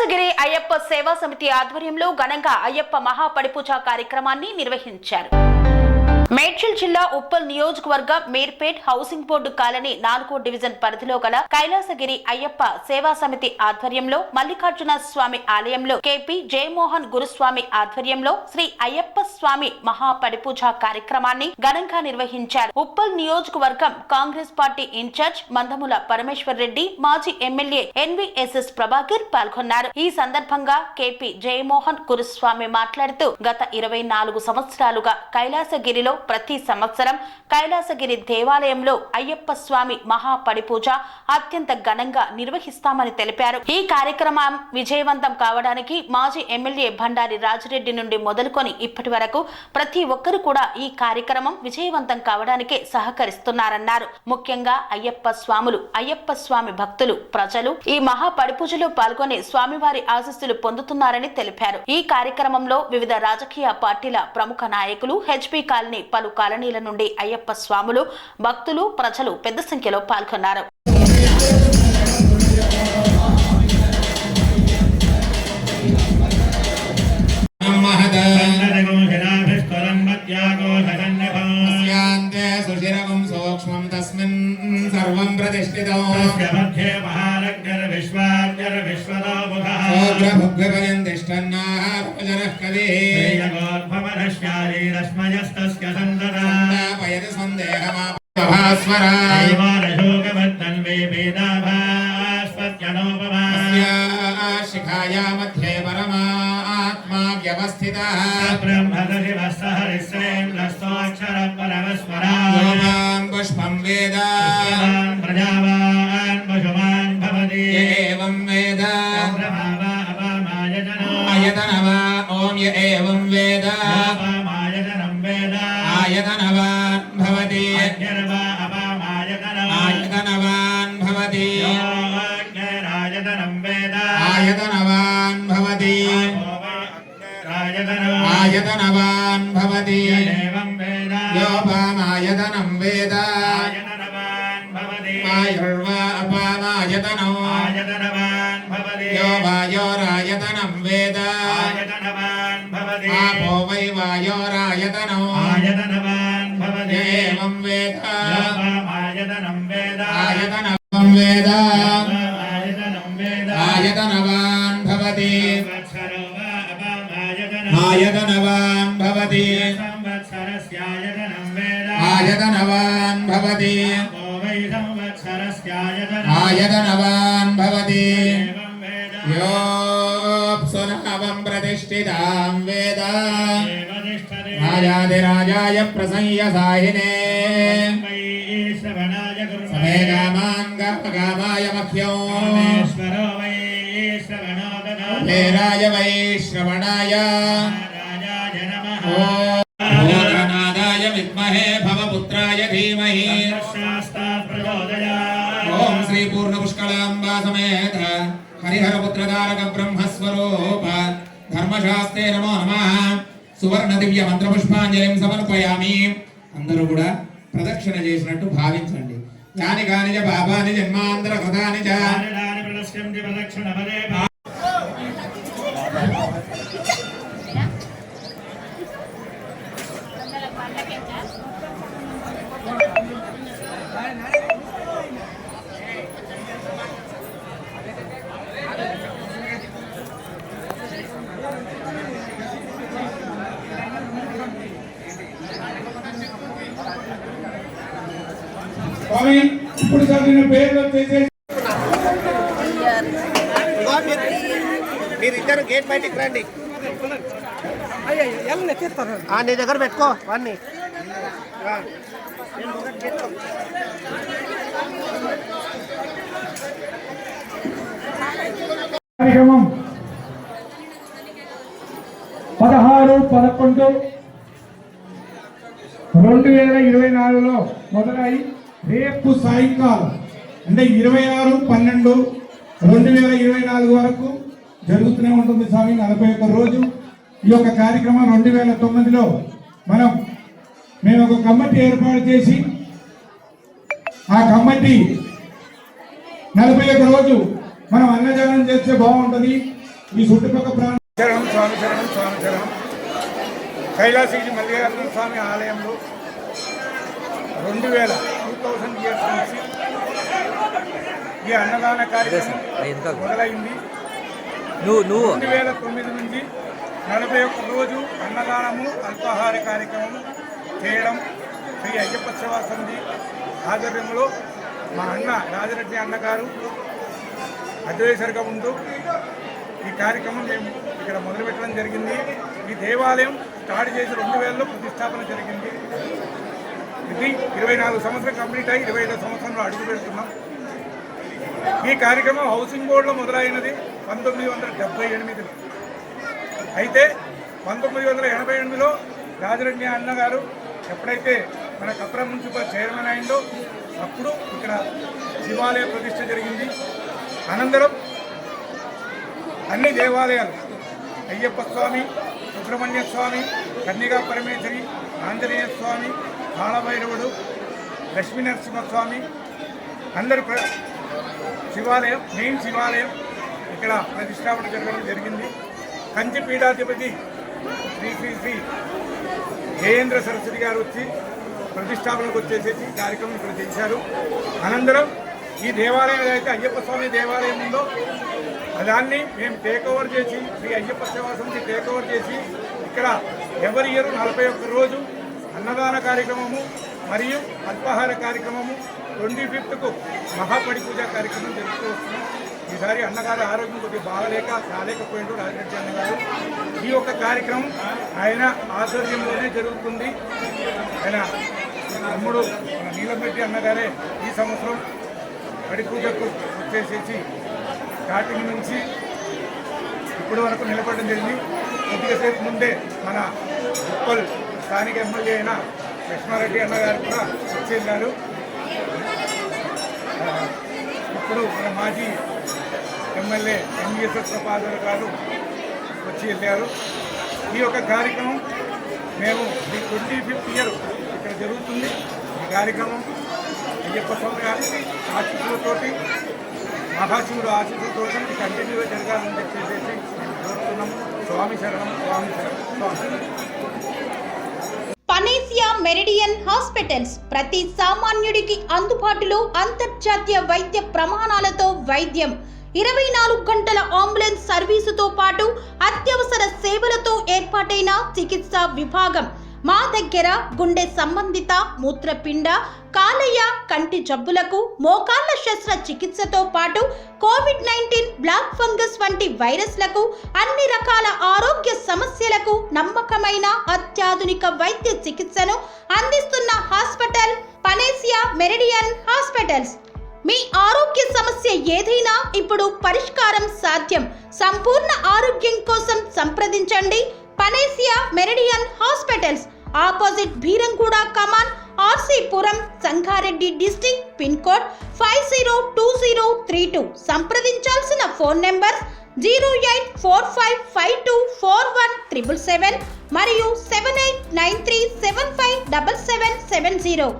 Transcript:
కైలాసగిరి అయ్యప్ప సేవా సమితి ఆధ్వర్యంలో ఘనంగా అయ్యప్ప మహాపడిపూజ కార్యక్రమాన్ని నిర్వహించారు. మేడ్చల్ జిల్లా ఉప్పల్ నియోజకవర్గ మీర్పేట్ హౌసింగ్ బోర్డు కాలనీ 4వ డివిజన్ పరిధిలో గల కైలాసగిరి అయ్యప్ప సేవా సమితి ఆధ్వర్యంలో మల్లికార్జున స్వామి ఆలయంలో కేపీ జయమోహన్ గురుస్వామి ఆధ్వర్యంలో శ్రీ అయ్యప్ప స్వామి మహాపడిపూజ కార్యక్రమాన్ని ఘనంగా నిర్వహించారు. ఉప్పల్ నియోజకవర్గం కాంగ్రెస్ పార్టీ ఇన్ఛార్జ్ మందముల పరమేశ్వర్ రెడ్డి, మాజీ ఎమ్మెల్యే ఎన్వీఎస్ఎస్ ప్రభాకర్ పాల్గొన్నారు. ఈ సందర్భంగా కేపీ జయమోహన్ గురుస్వామి మాట్లాడుతూ గత 24 సంవత్సరాలుగా కైలాసగిరిలో ప్రతి సంవత్సరం కైలాసగిరి దేవాలయంలో అయ్యప్ప స్వామి మహాపడిపూజ అత్యంత ఘనంగా నిర్వహిస్తామని తెలిపారు. ఈ కార్యక్రమం విజయవంతం కావడానికి మాజీ ఎమ్మెల్యే బండారి రాజిరెడ్డి నుండి మొదలుకొని ఇప్పటి వరకు ప్రతి ఒక్కరు కూడా ఈ కార్యక్రమం విజయవంతం కావడానికి సహకరిస్తున్నారన్నారు. ముఖ్యంగా అయ్యప్ప స్వాములు, అయ్యప్ప స్వామి భక్తులు, ప్రజలు ఈ మహాపడిపూజలో పాల్గొని స్వామివారి ఆశీస్సులు పొందుతున్నారని తెలిపారు. ఈ కార్యక్రమంలో వివిధ రాజకీయ పార్టీల ప్రముఖ నాయకులు, హెచ్పీ కాలనీ పలు కాలనీల నుండి అయ్యప్ప స్వాములు, భక్తులు, ప్రజలు పెద్ద సంఖ్యలో పాల్గొన్నారు. शिखाया मध्ये परमात्मा व्यवस्थितः पुष्पं वेद प्रजावान् पशुमान् भवति एवं वेद आयतनवान् ओम य एवं वेद आयतनं वेद आयतनवान् भवति आयतनवान् भवति आयतनवान् भवति आयतनवान् भवति योपामायतनं वेद आयुर्वा अपामायतनो यो वायोरायतनं वेद आपो वै वायोरायतनो एवं वेद आयतनं वेद आयतनवान् भवति आयतनवान् भवति आयतनवान् भवति आयतनवान् भवति योऽप्सुनावं प्रतिष्ठितां वेद राजाधिराजाय प्रसंयसाहिने समे कामान् कामकामाय मह्यौ राज वै श्रवणाय ओमनादाय विद्महे भवपुत्राय धीमहि ओम श्री पूर्ण पुष्कलांबा समेत हरिहरपुत्रधारक ब्रह्मस्वरूप धर्मशास्त्रे नमो नमः सुवर्ण दिव्य मंत्र पुष्पांजलिं समर्पयामि. అందరూ కూడా ప్రదక్షిణ చేసినట్టు భావించండి. యాని కాని చ పాపాని జన్మాంతర కృతాని చ ఇప్పుడు చదివిన పేర్లు మీరిద్దరు గేట్ బయటికి రండి. నీ దగ్గర పెట్టుకో అన్ని. కార్యక్రమం 16/11/2024లో మొదలై రేపు సాయంకాలం అంటే 26/12/2024 వరకు జరుగుతూనే ఉంటుంది స్వామి. 41 రోజు ఈ యొక్క కార్యక్రమం 2009లో మేము ఒక కమిటీ ఏర్పాటు చేసి ఆ కమిటీ 41 రోజు మనం అన్నదానం చేస్తే బాగుంటుంది, మీ చుట్టుపక్కల ప్రాంతం శరణం స్వామి శరణం స్వామి శరణం. కైలాసగిరి మల్లికార్జున స్వామి ఆలయంలో 2000 ఇయర్స్ నుంచి ఈ అన్నదాన కార్యక్రమం మొదలైంది. 2009 నుంచి 41 రోజు అన్నదానము అల్పాహార కార్యక్రమము చేయడం శ్రీ అయ్యప్ప సేవా సమితి ఆధ్వర్యంలో మా అన్న రాజరెడ్డి అన్నగారు అడ్వైజర్గా ఉంటూ ఈ కార్యక్రమం మేము ఇక్కడ మొదలుపెట్టడం జరిగింది. ఈ దేవాలయం స్టార్ట్ చేసి 2000లో ప్రతిష్టాపన జరిగింది. ఇది 24 సంవత్సరం కంప్లీట్ అయ్యి 25వ సంవత్సరంలో అడుగు పెడుతున్నాం. ఈ కార్యక్రమం హౌసింగ్ బోర్డులో మొదలైనది 1978లో. అయితే 1988లో రాజరెడ్డి అన్నగారు ఎప్పుడైతే మన కప్రా మున్సిపల్ చైర్మన్ అయిందో అప్పుడు ఇక్కడ శివాలయ ప్రతిష్ఠ జరిగింది. అనంతరం అన్ని దేవాలయాలు అయ్యప్ప స్వామి, సుబ్రహ్మణ్య స్వామి, కన్యగా పరమేశ్వరి, ఆంజనేయ స్వామి, కాళభైరవుడు, లక్ష్మీ నరసింహస్వామి అందరు శివాలయం మెయిన్ శివాలయం ఇక్కడ ప్రతిష్టాపన జరగడం జరిగింది. కంచి పీఠాధిపతి శ్రీ శ్రీ శ్రీ జయేంద్ర సరస్వతి గారు వచ్చి ప్రతిష్టాపనకు వచ్చేసేసి కార్యక్రమం ఇక్కడ చేశారు. అనంతరం ఈ దేవాలయం ఏదైతే అయ్యప్ప స్వామి దేవాలయం ఉందో దాన్ని మేము టేక్ ఓవర్ చేసి శ్రీ అయ్యప్ప సేవా సమితి టేక్ ఓవర్ చేసి ఇక్కడ ఎవరి ఇయర్ 41 రోజు అన్నదాన కార్యక్రమము మరియు అల్పాహార కార్యక్రమము 25కు మహాపడి పూజ కార్యక్రమం జరుపుతూ వస్తున్నాం. ఈసారి అన్నగారు ఆరోగ్యం కొద్దిగా రాలేకపోయిండు రాజరెడ్డి అన్నగారు. ఈ యొక్క కార్యక్రమం ఆయన ఆధ్వర్యంలోనే జరుగుతుంది. ఆయన తమ్ముడు మన నీలంరెడ్డి అన్నగారే ఈ సంవత్సరం పడి పూజకు వచ్చేసేసి స్టార్టింగ్ నుంచి ఇప్పటి వరకు నిలబడడం జరిగింది. కొద్దిగా సేపు ముందే మన ఉప్పల్ స్థానిక ఎమ్మెల్యే అయిన కృష్ణారెడ్డి అన్నగారు కూడా వచ్చి వెళ్ళారు. ఇప్పుడు మన మాజీ ఎమ్మెల్యే ఎంవిఎస్ఎస్ ప్రపాదర్ గారు వచ్చి వెళ్ళారు. ఈ యొక్క కార్యక్రమం మేము ఈ 25th ఇయర్ ఇక్కడ జరుగుతుంది. ఈ కార్యక్రమం అయ్యప్ప స్వామి ఆశీస్సులతోటి మహాశివుడు ఆశీస్సులతో కంటిన్యూగా జరగాలని చెప్పేసి మేము కోరుతున్నాము. స్వామి శరణం స్వామి శరణం స్వామి. పనేసియా మెరిడియన్ హాస్పిటల్స్ ప్రతి సామాన్యుడికి అందుబాటులో అంతర్జాతీయ వైద్య ప్రమాణాలతో వైద్యం, 24 గంటల అంబులెన్స్ సర్వీసుతో పాటు అత్యవసర సేవలతో ఏర్పాటైన చికిత్సా విభాగం. మా దగ్గర గుండె సంబంధిత, మూత్రపిండ, కాలేయ, కంటి జబ్బులకు, మోకాళ్ల శస్త్ర చికిత్సతో పాటు కోవిడ్-19, బ్లాక్ ఫంగస్ వంటి వైరస్లకు, అన్ని రకాల ఆరోగ్య సమస్యలకు నమ్మకమైన అత్యాధునిక వైద్య చికిత్సను అందిస్తున్న హాస్పిటల్ పనేసియా మెరిడియన్ హాస్పిటల్స్. మీ ఆరోగ్య సమస్య ఏదైనా ఇప్పుడు పరిష్కారం సాధ్యం. సంపూర్ణ ఆరోగ్యం కోసం సంప్రదించండి Panacea Meridian hospitals, opposite Bheeramguda Kaman, RC Puram, Sangareddy district, pin code 502032. సంప్రదించాల్సిన ఫోన్ నెంబర్ 0845524177 మరియు 7893757770.